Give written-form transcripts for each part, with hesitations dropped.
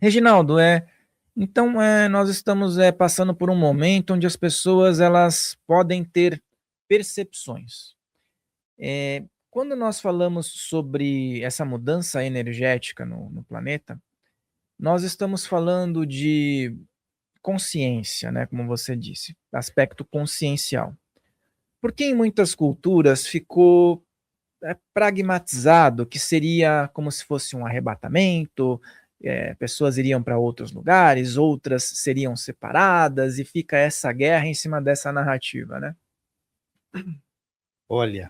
Reginaldo, então nós estamos passando por um momento onde as pessoas elas podem ter percepções. Quando nós falamos sobre essa mudança energética no planeta, nós estamos falando de consciência, né, como você disse, aspecto consciencial. Porque em muitas culturas ficou pragmatizado que seria como se fosse um arrebatamento, pessoas iriam para outros lugares, outras seriam separadas, e fica essa guerra em cima dessa narrativa, né? Olha,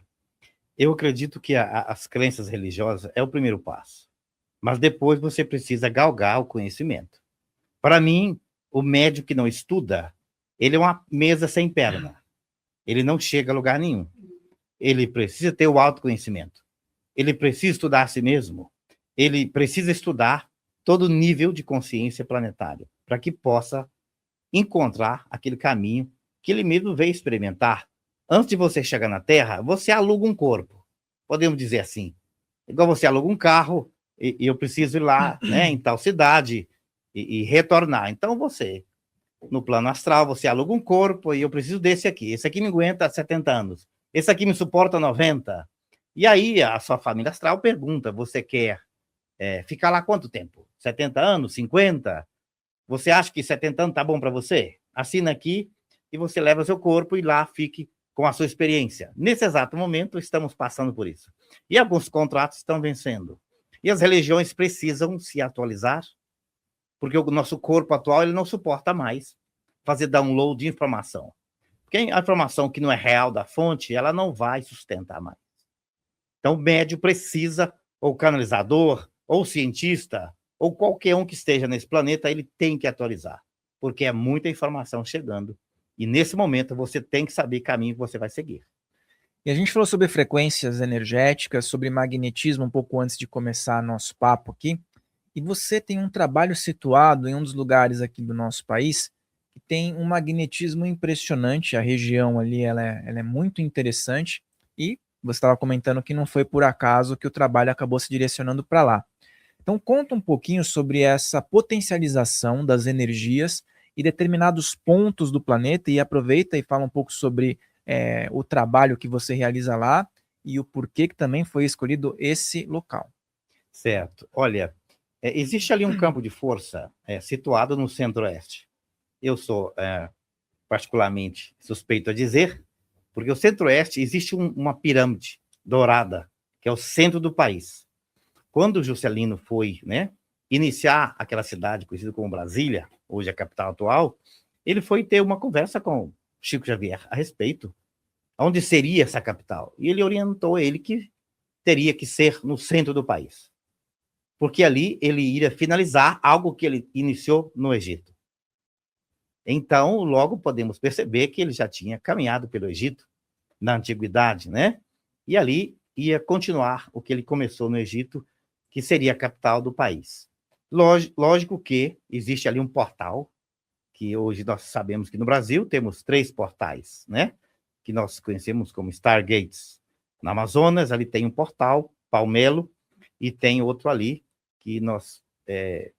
eu acredito que as crenças religiosas é o primeiro passo, mas depois você precisa galgar o conhecimento. Para mim, o médico que não estuda, ele é uma mesa sem perna. Ele não chega a lugar nenhum. Ele precisa ter o autoconhecimento. Ele precisa estudar a si mesmo. Ele precisa estudar todo nível de consciência planetária para que possa encontrar aquele caminho que ele mesmo veio experimentar. Antes de você chegar na Terra, você aluga um corpo. Podemos dizer assim. Igual você aluga um carro e eu preciso ir lá, né, em tal cidade e retornar. Então você, no plano astral, você aluga um corpo e eu preciso desse aqui. Esse aqui me aguenta 70 anos. Esse aqui me suporta 90. E aí a sua família astral pergunta, você quer ficar lá quanto tempo? 70 anos? 50? Você acha que 70 anos tá bom para você? Assina aqui e você leva seu corpo e lá fique com a sua experiência. Nesse exato momento, estamos passando por isso. E alguns contratos estão vencendo. E as religiões precisam se atualizar, porque o nosso corpo atual ele não suporta mais fazer download de informação. Porque a informação que não é real da fonte, ela não vai sustentar mais. Então, o médium precisa, ou canalizador, ou cientista, ou qualquer um que esteja nesse planeta, ele tem que atualizar, porque é muita informação chegando. E nesse momento você tem que saber o caminho que você vai seguir. E a gente falou sobre frequências energéticas, sobre magnetismo um pouco antes de começar nosso papo aqui. E você tem um trabalho situado em um dos lugares aqui do nosso país que tem um magnetismo impressionante. A região ali ela é muito interessante e você estava comentando que não foi por acaso que o trabalho acabou se direcionando para lá. Então conta um pouquinho sobre essa potencialização das energias e determinados pontos do planeta e aproveita e fala um pouco sobre o trabalho que você realiza lá e o porquê que também foi escolhido esse local. Certo. Olha, existe ali um campo de força situado no centro-oeste. Eu sou particularmente suspeito a dizer, porque o centro-oeste existe uma pirâmide dourada, que é o centro do país. Quando o Juscelino foi, né, iniciar aquela cidade conhecida como Brasília, hoje a capital atual, ele foi ter uma conversa com Chico Xavier a respeito, onde seria essa capital. E ele orientou ele que teria que ser no centro do país, porque ali ele iria finalizar algo que ele iniciou no Egito. Então, logo podemos perceber que ele já tinha caminhado pelo Egito na antiguidade, né? E ali ia continuar o que ele começou no Egito, que seria a capital do país. Lógico que existe ali um portal, que hoje nós sabemos que no Brasil temos 3 portais, né? Que nós conhecemos como Stargates. Na Amazonas, ali tem um portal, Palmelo, e tem outro ali, que nós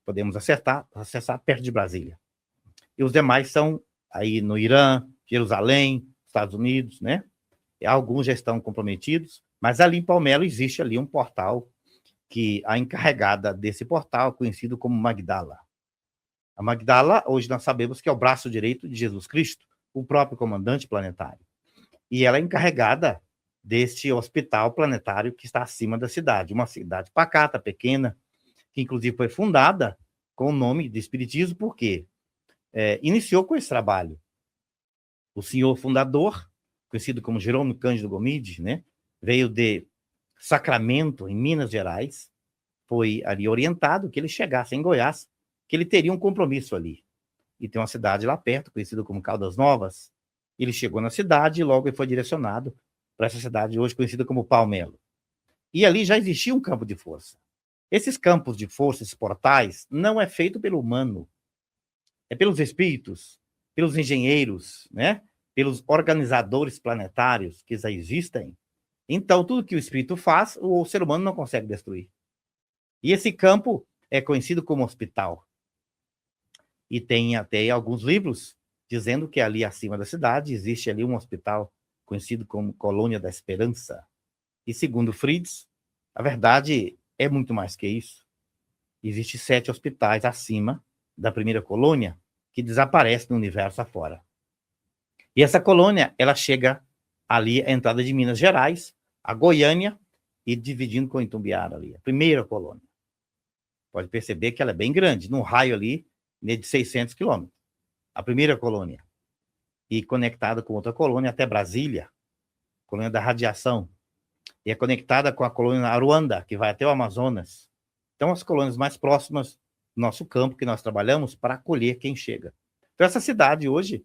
podemos acessar perto de Brasília. E os demais são aí no Irã, Jerusalém, Estados Unidos, né? E alguns já estão comprometidos, mas ali em Palmelo existe ali um portal que a encarregada desse portal é conhecido como Magdala. A Magdala, hoje nós sabemos que é o braço direito de Jesus Cristo, o próprio comandante planetário. E ela é encarregada deste hospital planetário que está acima da cidade, uma cidade pacata, pequena, que inclusive foi fundada com o nome de Espiritismo, porque iniciou com esse trabalho. O senhor fundador, conhecido como Jerônimo Cândido Gomide, né, veio de Sacramento, em Minas Gerais, foi ali orientado que ele chegasse em Goiás, que ele teria um compromisso ali. E tem uma cidade lá perto, conhecida como Caldas Novas. Ele chegou na cidade e logo ele foi direcionado para essa cidade hoje conhecida como Palmelo. E ali já existia um campo de força. Esses campos de força, esses portais, não é feito pelo humano, é pelos espíritos, pelos engenheiros, né? Pelos organizadores planetários que já existem. Então, tudo que o espírito faz, o ser humano não consegue destruir. E esse campo é conhecido como hospital. e tem até alguns livros dizendo que ali acima da cidade existe ali um hospital conhecido como Colônia da Esperança. E segundo Fritz, a verdade é muito mais que isso. Existem 7 hospitais acima da primeira colônia que desaparece no universo afora. E essa colônia, ela chega ali à entrada de Minas Gerais, a Goiânia, e dividindo com Itumbiara ali, a primeira colônia. Pode perceber que ela é bem grande, num raio ali de 600 quilômetros. A primeira colônia. E conectada com outra colônia até Brasília, colônia da radiação. E é conectada com a colônia Aruanda, que vai até o Amazonas. Então, as colônias mais próximas do nosso campo, que nós trabalhamos para acolher quem chega. Então, essa cidade hoje,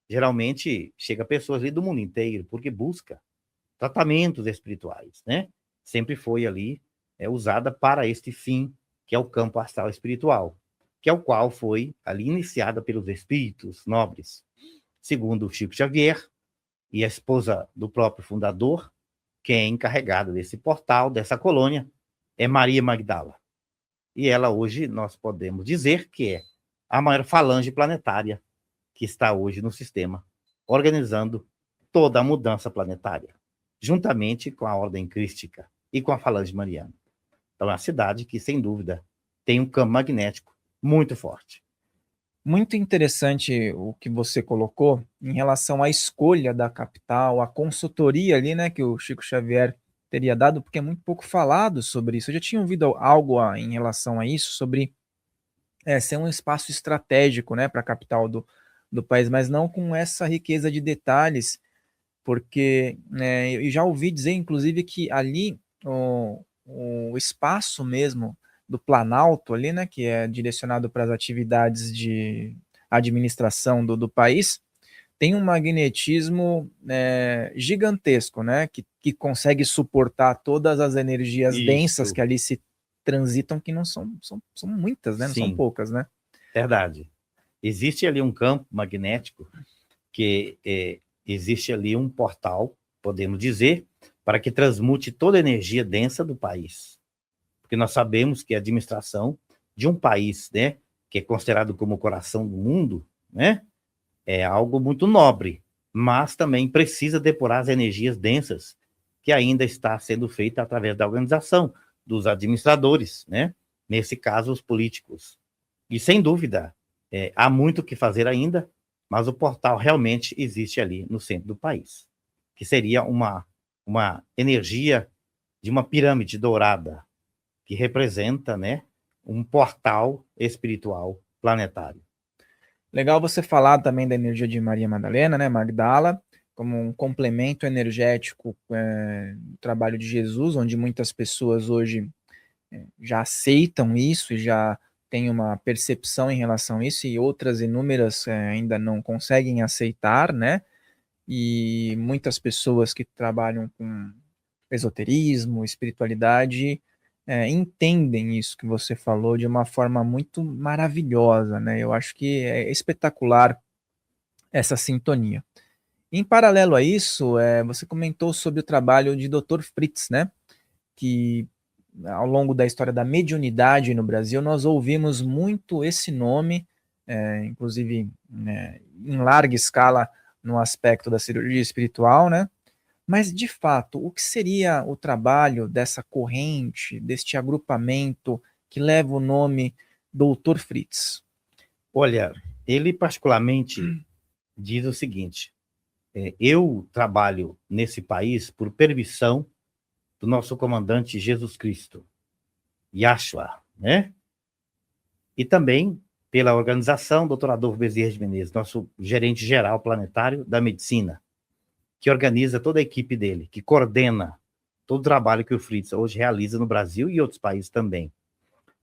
geralmente, chega pessoas ali do mundo inteiro, porque busca tratamentos espirituais, né? Sempre foi ali usada para este fim, que é o campo astral espiritual, que é o qual foi ali iniciada pelos espíritos nobres. Segundo Chico Xavier, e a esposa do próprio fundador, quem é encarregada desse portal, dessa colônia, é Maria Magdala. E ela hoje, nós podemos dizer que é a maior falange planetária que está hoje no sistema, organizando toda a mudança planetária, juntamente com a ordem crística e com a falange mariana. Então, é uma cidade que, sem dúvida, tem um campo magnético muito forte. Muito interessante o que você colocou em relação à escolha da capital, a consultoria ali, né, que o Chico Xavier teria dado, porque é muito pouco falado sobre isso. Eu já tinha ouvido algo em relação a isso, sobre ser um espaço estratégico, né, para a capital do país, mas não com essa riqueza de detalhes, porque eu já ouvi dizer, inclusive, que ali o espaço mesmo do Planalto ali, né, que é direcionado para as atividades de administração do país, tem um magnetismo gigantesco, né, que consegue suportar todas as energias densas Isso, que ali se transitam, que não são muitas, né, não são sim, poucas, né? verdade. Existe ali um campo magnético que existe ali um portal, podemos dizer, para que transmute toda a energia densa do país. Porque nós sabemos que a administração de um país, né, que é considerado como o coração do mundo, né, é algo muito nobre, mas também precisa depurar as energias densas que ainda está sendo feita através da organização dos administradores, né, nesse caso os políticos. E sem dúvida, há muito o que fazer ainda, mas o portal realmente existe ali no centro do país, que seria uma energia de uma pirâmide dourada, que representa, né, um portal espiritual planetário. Legal você falar também da energia de Maria Madalena, né, Magdala, como um complemento energético do trabalho de Jesus, onde muitas pessoas hoje já aceitam isso e já têm uma percepção em relação a isso, e outras inúmeras ainda não conseguem aceitar, né? E muitas pessoas que trabalham com esoterismo, espiritualidade, entendem isso que você falou de uma forma muito maravilhosa, né? Eu acho que é espetacular essa sintonia. Em paralelo a isso, você comentou sobre o trabalho de Dr. Fritz, né? Que ao longo da história da mediunidade no Brasil, nós ouvimos muito esse nome, inclusive em larga escala no aspecto da cirurgia espiritual, né? Mas, de fato, o que seria o trabalho dessa corrente, deste agrupamento que leva o nome Dr. Fritz? Olha, ele particularmente diz o seguinte: eu trabalho nesse país por permissão do nosso comandante Jesus Cristo, Yahshua, né? E também pela organização do Dr. Adolfo Bezerra de Menezes, nosso gerente geral planetário da medicina, que organiza toda a equipe dele, que coordena todo o trabalho que o Fritz hoje realiza no Brasil e outros países também.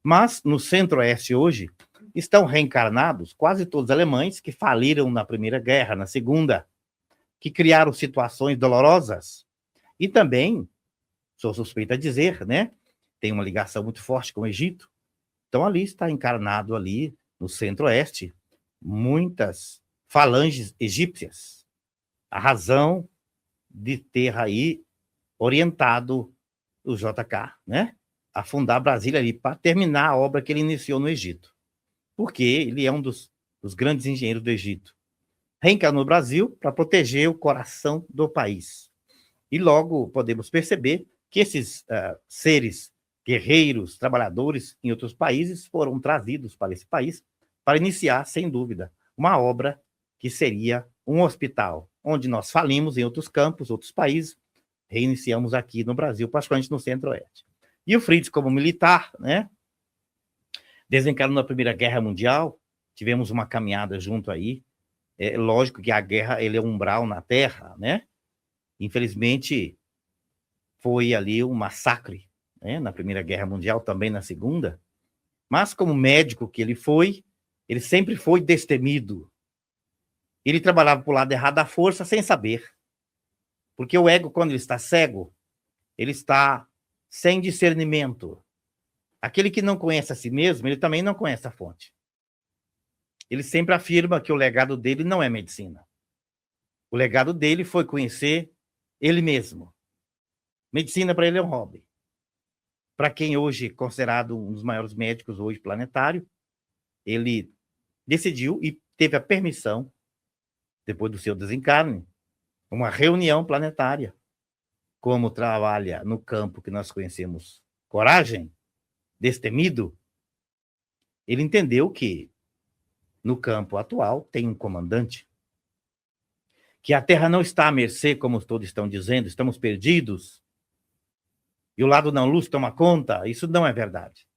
Mas no Centro-Oeste hoje estão reencarnados quase todos alemães que faliram na Primeira Guerra, na Segunda, que criaram situações dolorosas. E também, sou suspeito a dizer, né, tem uma ligação muito forte com o Egito. Então ali está encarnado ali no Centro-Oeste muitas falanges egípcias. A razão de ter aí orientado o JK, né, a fundar Brasília ali para terminar a obra que ele iniciou no Egito. porque ele é um dos grandes engenheiros do Egito. Reencarnou no Brasil para proteger o coração do país. E logo podemos perceber que esses seres guerreiros, trabalhadores em outros países foram trazidos para esse país para iniciar, sem dúvida, uma obra que seria um hospital, onde nós falimos em outros campos, outros países, reiniciamos aqui no Brasil, particularmente no Centro-Oeste. E o Fritz, como militar, né, desencarnou na Primeira Guerra Mundial, tivemos uma caminhada junto aí. É lógico que a guerra ele é um umbral na Terra, né? Infelizmente, foi ali um massacre, né? Na Primeira Guerra Mundial, também na Segunda. Mas, como médico que ele sempre foi destemido. Ele trabalhava para o lado errado da força sem saber. Porque o ego, quando ele está cego, ele está sem discernimento. Aquele que não conhece a si mesmo, ele também não conhece a fonte. Ele sempre afirma que o legado dele não é medicina. O legado dele foi conhecer ele mesmo. Medicina para ele é um hobby. Para quem hoje é considerado um dos maiores médicos hoje planetário, ele decidiu e teve a permissão, depois do seu desencarne, uma reunião planetária. Como trabalha no campo que nós conhecemos, coragem, destemido, ele entendeu que no campo atual tem um comandante, que a Terra não está à mercê, como todos estão dizendo, estamos perdidos, e o lado não luz toma conta. Isso não é verdade.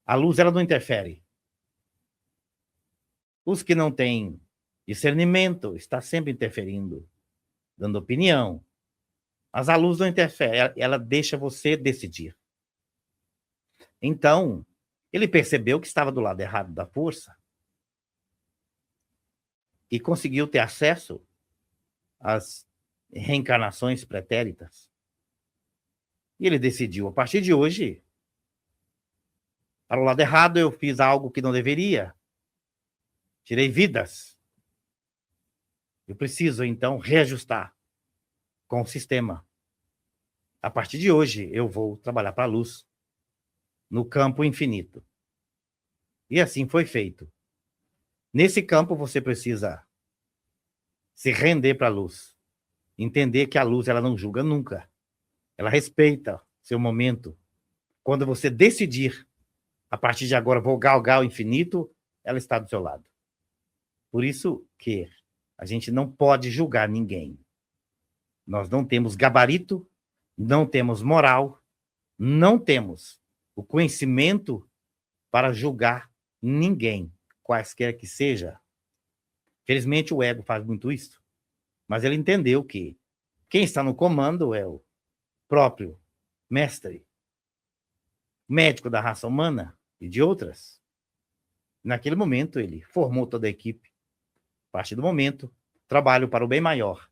A luz, ela não interfere. Os que não têm discernimento está sempre interferindo, dando opinião. Mas a luz não interfere, ela deixa você decidir. Então, ele percebeu que estava do lado errado da força e conseguiu ter acesso às reencarnações pretéritas. E ele decidiu, a partir de hoje, para o lado errado eu fiz algo que não deveria. Tirei vidas. Eu preciso, então, reajustar com o sistema. A partir de hoje, eu vou trabalhar para a luz no campo infinito. E assim foi feito. Nesse campo, você precisa se render para a luz. Entender que a luz ela não julga nunca. Ela respeita seu momento. Quando você decidir, a partir de agora, vou galgar o infinito, ela está do seu lado. Por isso que a gente não pode julgar ninguém. Nós não temos gabarito, não temos moral, não temos o conhecimento para julgar ninguém, quaisquer que seja. Felizmente, o ego faz muito isso. Mas ele entendeu que quem está no comando é o próprio mestre, médico da raça humana e de outras. Naquele momento, ele formou toda a equipe. A partir do momento, trabalho para o bem maior.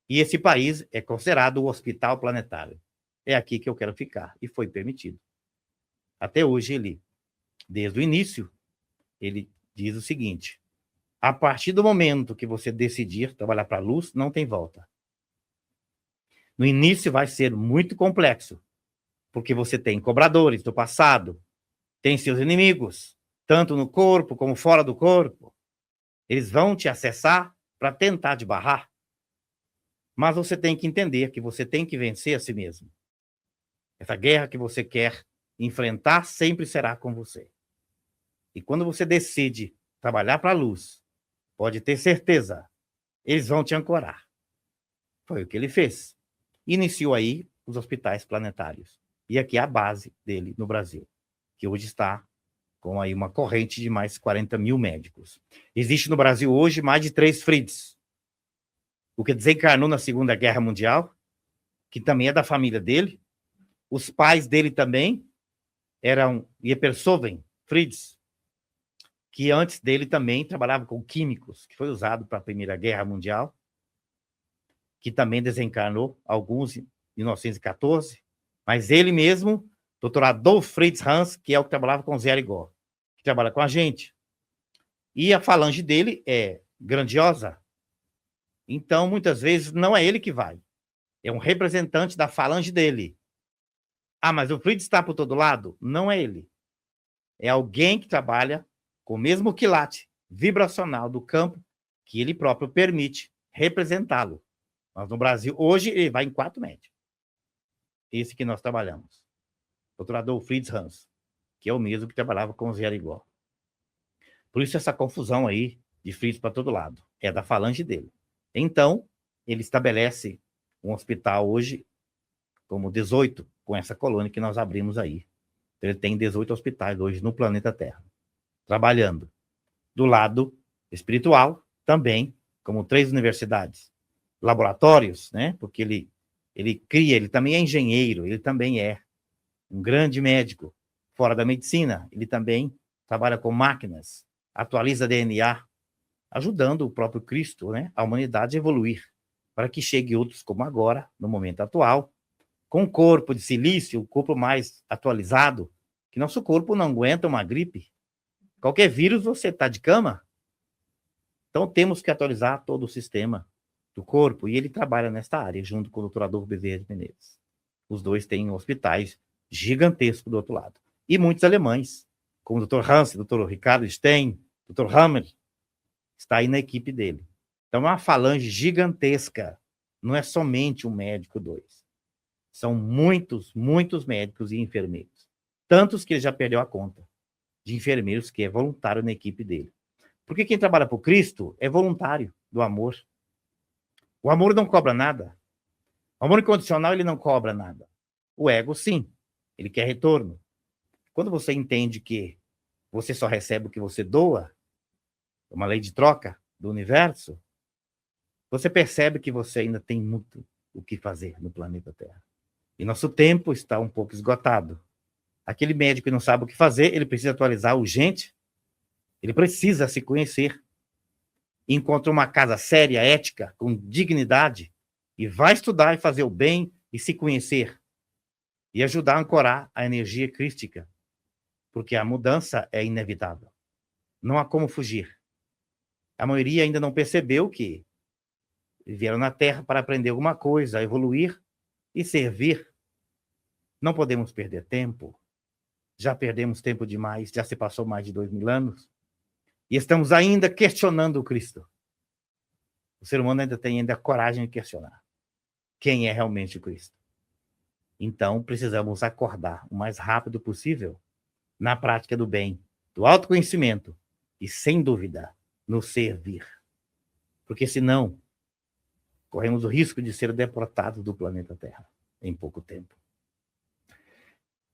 E esse país é considerado o hospital planetário. É aqui que eu quero ficar. E foi permitido. Até hoje, ele, desde o início, ele diz o seguinte: a partir do momento que você decidir trabalhar para a luz, não tem volta. No início vai ser muito complexo, porque você tem cobradores do passado, tem seus inimigos, tanto no corpo como fora do corpo. Eles vão te acessar para tentar te barrar. Mas você tem que entender que você tem que vencer a si mesmo. Essa guerra que você quer enfrentar sempre será com você. E quando você decide trabalhar para a luz, pode ter certeza, eles vão te ancorar. Foi o que ele fez. Iniciou aí os hospitais planetários. E aqui é a base dele no Brasil, que hoje está com aí uma corrente de mais 40 mil médicos. Existe no Brasil hoje mais de 3 Fritz. O que desencarnou na Segunda Guerra Mundial, que também é da família dele. Os pais dele também eram Iepersoven Fritz, que antes dele também trabalhava com químicos, que foi usado para a Primeira Guerra Mundial, que também desencarnou, alguns em 1914, mas ele mesmo, Dr. Adolf Fritz Hans, que é o que trabalhava com Zé Arigó, que trabalha com a gente. E a falange dele é grandiosa. Então, muitas vezes, não é ele que vai. É um representante da falange dele. Ah, mas o Fritz está por todo lado? Não é ele. É alguém que trabalha com o mesmo quilate vibracional do campo que ele próprio permite representá-lo. Mas no Brasil, hoje, ele vai em 4 médios. Esse que nós trabalhamos. O Dr. Adolf Fritz Hans, que é o mesmo que trabalhava com o Zé Arigó. Por isso essa confusão aí de Fritz para todo lado. É da falange dele. Então, ele estabelece um hospital hoje como 18, com essa colônia que nós abrimos aí. Ele tem 18 hospitais hoje no planeta Terra, trabalhando. Do lado espiritual, também, como 3 universidades, laboratórios, né? Porque ele cria, ele também é engenheiro, ele também é um grande médico. Fora da medicina, ele também trabalha com máquinas, atualiza DNA, ajudando o próprio Cristo, né? A humanidade a evoluir, para que chegue outros como agora, no momento atual, com corpo de silício, o corpo mais atualizado, que nosso corpo não aguenta uma gripe. Qualquer vírus, você está de cama. Então, temos que atualizar todo o sistema do corpo, e ele trabalha nesta área, junto com o Dr. Adolfo Bezerra de Menezes. Os dois têm hospitais gigantescos do outro lado. E muitos alemães, como o Dr. Hans, o Dr. Ricardo Stein, o Dr. Hammer, está aí na equipe dele. Então, é uma falange gigantesca. Não é somente um médico, 2. São muitos, muitos médicos e enfermeiros. Tantos que ele já perdeu a conta de enfermeiros que é voluntário na equipe dele. Porque quem trabalha por Cristo é voluntário do amor. O amor não cobra nada. O amor incondicional, ele não cobra nada. O ego, sim. Ele quer retorno. Quando você entende que você só recebe o que você doa, uma lei de troca do universo, você percebe que você ainda tem muito o que fazer no planeta Terra. E nosso tempo está um pouco esgotado. Aquele médico que não sabe o que fazer, ele precisa atualizar urgente, ele precisa se conhecer. Encontra uma casa séria, ética, com dignidade, e vai estudar e fazer o bem e se conhecer. E ajudar a ancorar a energia crística. Porque a mudança é inevitável. Não há como fugir. A maioria ainda não percebeu que vieram na Terra para aprender alguma coisa, evoluir e servir. Não podemos perder tempo. Já perdemos tempo demais, já se passou mais de 2000 anos. E estamos ainda questionando o Cristo. O ser humano ainda tem a coragem de questionar quem é realmente o Cristo. Então, precisamos acordar o mais rápido possível na prática do bem, do autoconhecimento e, sem dúvida, no servir. Porque, senão, corremos o risco de ser deportados do planeta Terra em pouco tempo.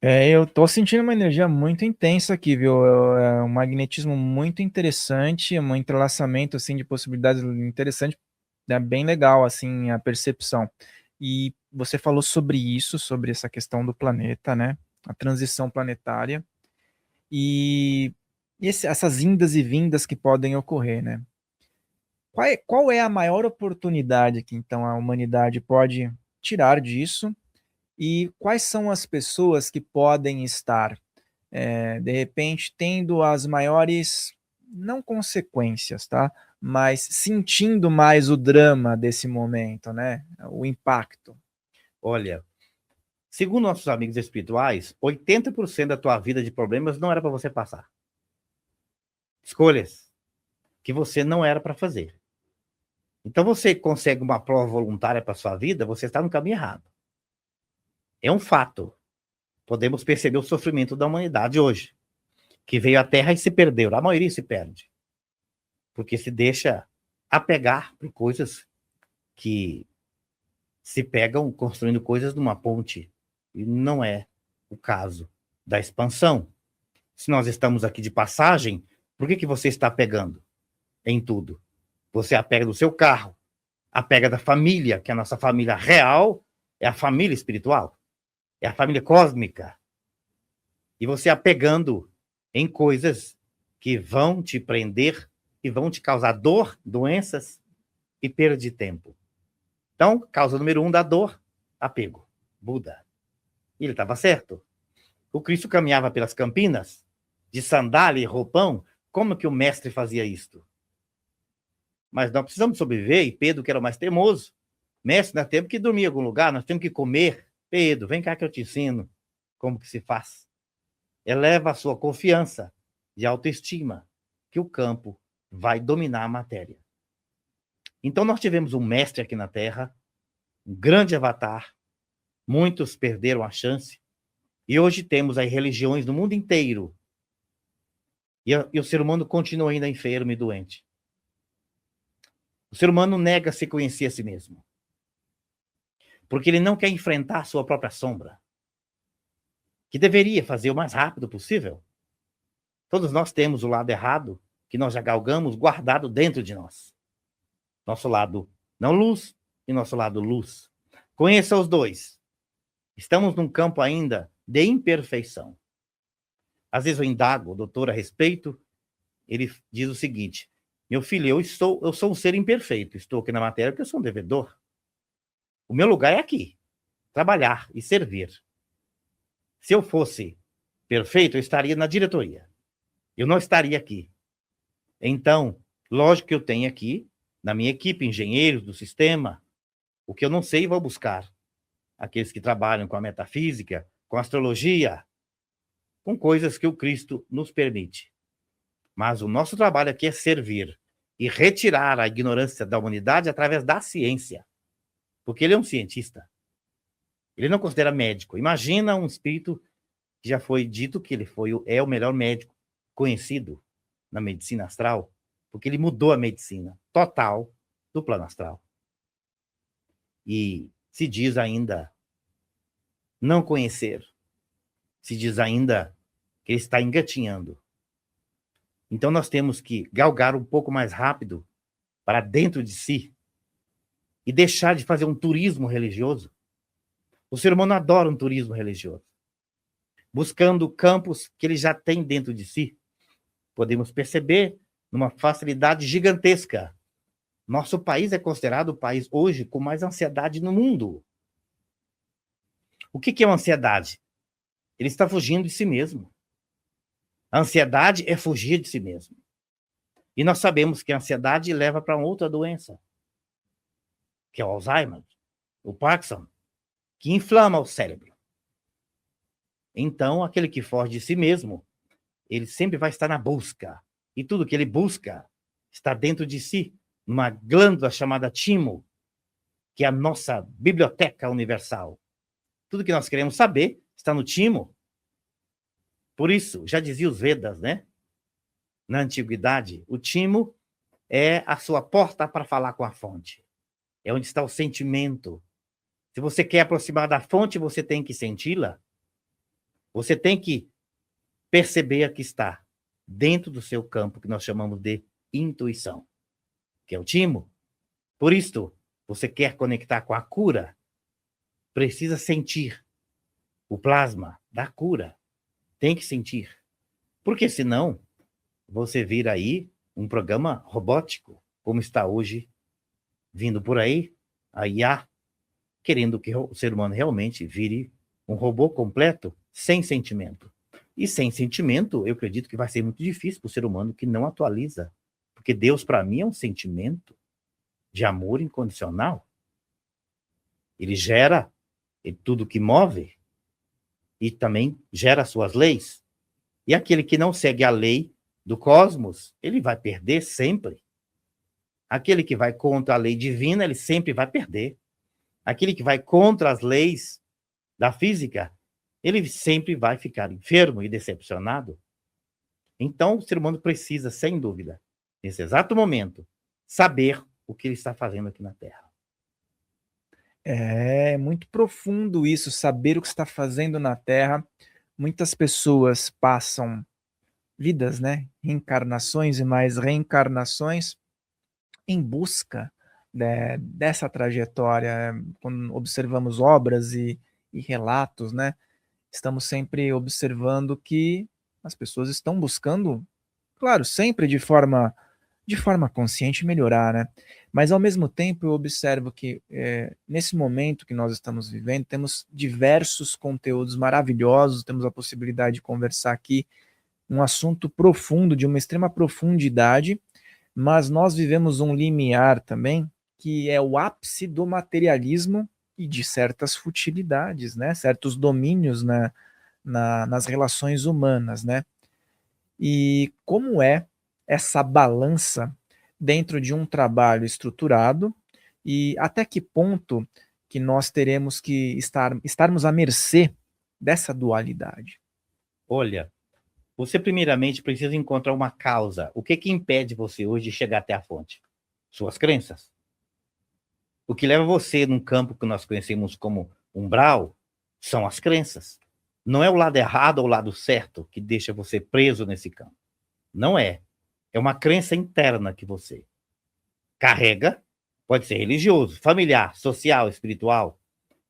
Eu tô sentindo uma energia muito intensa aqui, viu? É um magnetismo muito interessante, um entrelaçamento assim de possibilidades interessante, é bem legal assim a percepção. E você falou sobre isso, sobre essa questão do planeta, né? A transição planetária e essas indas e vindas que podem ocorrer, né? Qual é a maior oportunidade que então a humanidade pode tirar disso? E quais são as pessoas que podem estar, de repente, tendo as maiores, não consequências, tá? Mas sentindo mais o drama desse momento, né? O impacto. Olha, segundo nossos amigos espirituais, 80% da tua vida de problemas não era para você passar. Escolhas que você não era para fazer. Então, você consegue uma prova voluntária para sua vida, você está no caminho errado. É um fato. Podemos perceber o sofrimento da humanidade hoje, que veio à Terra e se perdeu. A maioria se perde, porque se deixa apegar por coisas que se pegam construindo coisas numa ponte, e não é o caso da expansão. Se nós estamos aqui de passagem, por que você está pegando em tudo? Você apega do seu carro, apega da família, que a nossa família real é a família espiritual, é a família cósmica. E você apegando em coisas que vão te prender e vão te causar dor, doenças e perda de tempo. Então, causa número 1 da dor, apego. Buda. E ele estava certo. O Cristo caminhava pelas Campinas, de sandália e roupão. Como que o mestre fazia isto? Mas nós precisamos sobreviver, e Pedro, que era o mais teimoso, mestre, nós temos que dormir em algum lugar, nós temos que comer. Pedro, vem cá que eu te ensino como que se faz. eleva a sua confiança de autoestima, que o campo vai dominar a matéria. Então nós tivemos um mestre aqui na Terra, um grande avatar, muitos perderam a chance, e hoje temos aí religiões no mundo inteiro, e o ser humano continua ainda enfermo e doente. O ser humano nega se conhecer a si mesmo, porque ele não quer enfrentar a sua própria sombra, que deveria fazer o mais rápido possível. Todos nós temos o lado errado, que nós já galgamos, guardado dentro de nós. Nosso lado não luz e nosso lado luz. Conheça os dois. Estamos num campo ainda de imperfeição. Às vezes eu indago o doutor a respeito, ele diz o seguinte: meu filho, eu sou um ser imperfeito, estou aqui na matéria porque eu sou um devedor. O meu lugar é aqui, trabalhar e servir. Se eu fosse perfeito, eu estaria na diretoria. Eu não estaria aqui. Então, lógico que eu tenho aqui, na minha equipe, engenheiros do sistema, o que eu não sei, vou buscar. Aqueles que trabalham com a metafísica, com a astrologia, com coisas que o Cristo nos permite. Mas o nosso trabalho aqui é servir e retirar a ignorância da humanidade através da ciência. Porque ele é um cientista. Ele não considera médico. Imagina um espírito que já foi dito que ele é o melhor médico conhecido na medicina astral, porque ele mudou a medicina total do plano astral. E se diz ainda não conhecer, se diz ainda que ele está engatinhando. Então nós temos que galgar um pouco mais rápido para dentro de si e deixar de fazer um turismo religioso. O ser humano adora um turismo religioso, buscando campos que ele já tem dentro de si. Podemos perceber numa facilidade gigantesca. Nosso país é considerado o país hoje com mais ansiedade no mundo. O que é uma ansiedade? Ele está fugindo de si mesmo. A ansiedade é fugir de si mesmo. E nós sabemos que a ansiedade leva para outra doença, que é o Alzheimer, o Parkinson, que inflama o cérebro. Então, aquele que foge de si mesmo, ele sempre vai estar na busca. E tudo que ele busca está dentro de si, numa glândula chamada timo, que é a nossa biblioteca universal. Tudo que nós queremos saber está no timo. Por isso, já dizia os Vedas, né? Na antiguidade, o timo é a sua porta para falar com a fonte. É onde está o sentimento. Se você quer aproximar da fonte, você tem que senti-la. Você tem que perceber que está dentro do seu campo, que nós chamamos de intuição, que é o timo. Por isso, você quer conectar com a cura, precisa sentir o plasma da cura. Tem que sentir. Porque senão, você vira aí um programa robótico, como está hoje vindo por aí, a IA, querendo que o ser humano realmente vire um robô completo, sem sentimento. E sem sentimento, eu acredito que vai ser muito difícil para o ser humano que não atualiza. Porque Deus, para mim, é um sentimento de amor incondicional. Ele gera tudo que move e também gera suas leis. E aquele que não segue a lei do cosmos, ele vai perder sempre. Aquele que vai contra a lei divina, ele sempre vai perder. Aquele que vai contra as leis da física, ele sempre vai ficar enfermo e decepcionado. Então, o ser humano precisa, sem dúvida, nesse exato momento, saber o que ele está fazendo aqui na Terra. É muito profundo isso, saber o que está fazendo na Terra. Muitas pessoas passam vidas, né? Reencarnações e mais reencarnações em busca dessa trajetória. Quando observamos obras e relatos, né? Estamos sempre observando que as pessoas estão buscando, claro, sempre de forma consciente melhorar, né? Mas ao mesmo tempo eu observo que nesse momento que nós estamos vivendo, temos diversos conteúdos maravilhosos, temos a possibilidade de conversar aqui um assunto profundo, de uma extrema profundidade, mas nós vivemos um limiar também, que é o ápice do materialismo e de certas futilidades, né? Certos domínios nas relações humanas, né? E como é essa balança dentro de um trabalho estruturado e até que ponto que nós teremos que estarmos à mercê dessa dualidade? Olha, você primeiramente precisa encontrar uma causa. O que que impede você hoje de chegar até a fonte? Suas crenças. O que leva você num campo que nós conhecemos como umbral são as crenças. Não é o lado errado ou o lado certo que deixa você preso nesse campo. Não é. É uma crença interna que você carrega, pode ser religioso, familiar, social, espiritual,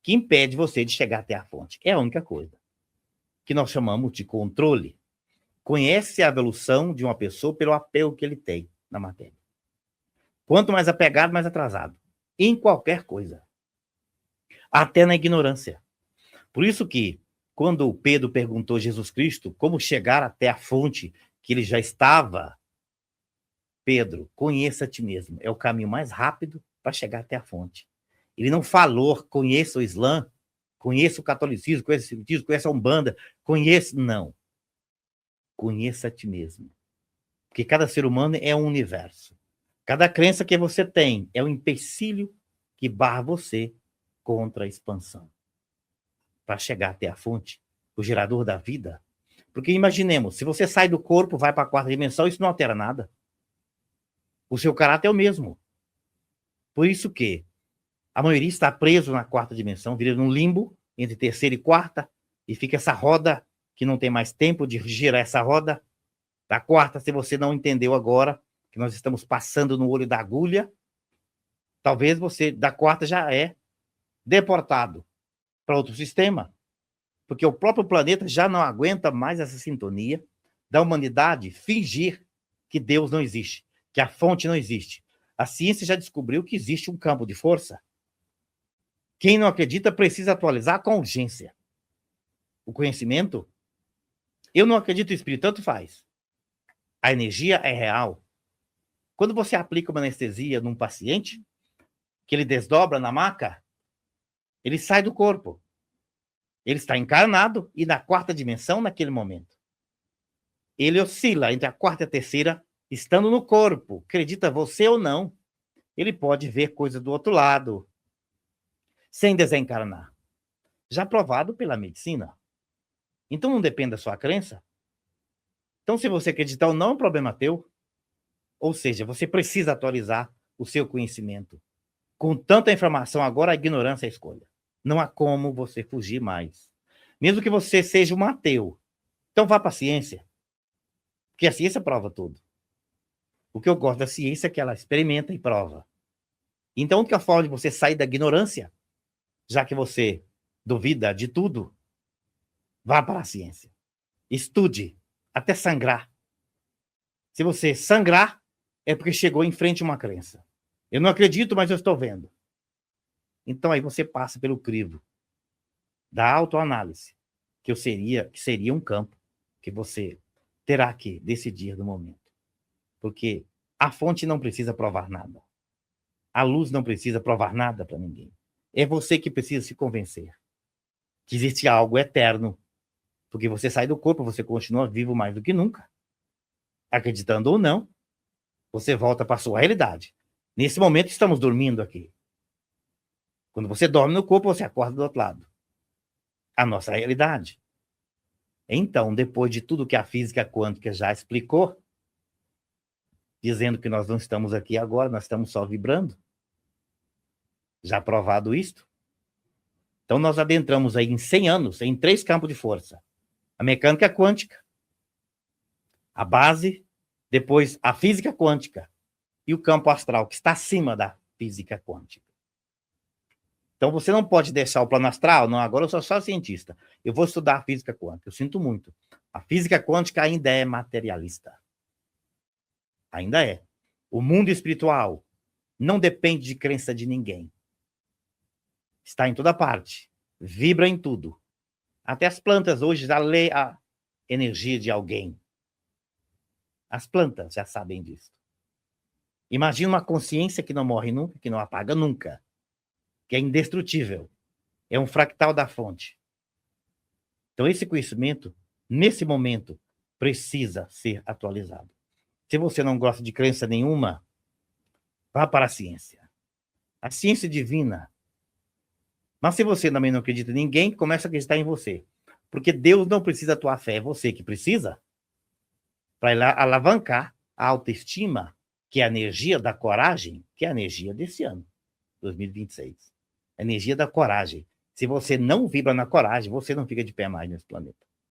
que impede você de chegar até a fonte. É a única coisa que nós chamamos de controle. Conhece a evolução de uma pessoa pelo apego que ele tem na matéria. Quanto mais apegado, mais atrasado. Em qualquer coisa. Até na ignorância. Por isso que, quando Pedro perguntou a Jesus Cristo como chegar até a fonte que ele já estava, Pedro, conheça a ti mesmo. É o caminho mais rápido para chegar até a fonte. Ele não falou, conheça o Islã, conheça o catolicismo, conheça o espiritismo, conheça a Umbanda, conheça, não. Conheça a ti mesmo. Porque cada ser humano é um universo. Cada crença que você tem é um empecilho que barra você contra a expansão. Para chegar até a fonte, o gerador da vida. Porque imaginemos, se você sai do corpo, vai para a quarta dimensão, isso não altera nada. O seu caráter é o mesmo. Por isso que a maioria está preso na quarta dimensão, vira num limbo entre terceira e quarta, e fica essa roda que não tem mais tempo de girar essa roda. Da quarta, se você não entendeu agora, que nós estamos passando no olho da agulha, talvez você, da quarta, já é deportado para outro sistema, porque o próprio planeta já não aguenta mais essa sintonia da humanidade fingir que Deus não existe, que a fonte não existe. A ciência já descobriu que existe um campo de força. Quem não acredita precisa atualizar com urgência. O conhecimento, eu não acredito no espírito, tanto faz. A energia é real. Quando você aplica uma anestesia num paciente, que ele desdobra na maca, ele sai do corpo. Ele está encarnado e na quarta dimensão naquele momento. Ele oscila entre a quarta e a terceira, estando no corpo. Acredita você ou não, ele pode ver coisa do outro lado, sem desencarnar. Já provado pela medicina. Então não depende da sua crença. Então se você acreditar ou não, é um problema teu. Ou seja, você precisa atualizar o seu conhecimento. Com tanta informação agora, a ignorância é a escolha. Não há como você fugir mais. Mesmo que você seja um ateu. Então vá para a ciência. Porque a ciência prova tudo. O que eu gosto da ciência é que ela experimenta e prova. Então a única forma de você sair da ignorância, já que você duvida de tudo, vá para a ciência. Estude até sangrar. Se você sangrar, é porque chegou em frente a uma crença. Eu não acredito, mas eu estou vendo. Então aí você passa pelo crivo da autoanálise, que seria um campo que você terá que decidir no momento. Porque a fonte não precisa provar nada. A luz não precisa provar nada para ninguém. É você que precisa se convencer que existe algo eterno. Porque você sai do corpo, você continua vivo mais do que nunca. Acreditando ou não, você volta para a sua realidade. Nesse momento, estamos dormindo aqui. Quando você dorme no corpo, você acorda do outro lado. A nossa realidade. Então, depois de tudo que a física quântica já explicou, dizendo que nós não estamos aqui agora, nós estamos só vibrando, já provado isto, então nós adentramos aí em 100 anos em 3 campos de força. A mecânica quântica, a base, depois a física quântica e o campo astral, que está acima da física quântica. Então você não pode deixar o plano astral, não, agora eu sou só cientista, eu vou estudar a física quântica, eu sinto muito. A física quântica ainda é materialista. Ainda é. O mundo espiritual não depende de crença de ninguém. Está em toda parte, vibra em tudo. Até as plantas hoje já lê a energia de alguém. As plantas já sabem disso. Imagina uma consciência que não morre nunca, que não apaga nunca, que é indestrutível. É um fractal da fonte. Então, esse conhecimento, nesse momento, precisa ser atualizado. Se você não gosta de crença nenhuma, vá para a ciência. A ciência divina. Mas se você também não acredita em ninguém, começa a acreditar em você. Porque Deus não precisa da tua fé, é você que precisa. Para alavancar a autoestima, que é a energia da coragem, que é a energia desse ano, 2026. A energia da coragem. Se você não vibra na coragem, você não fica de pé mais nesse planeta.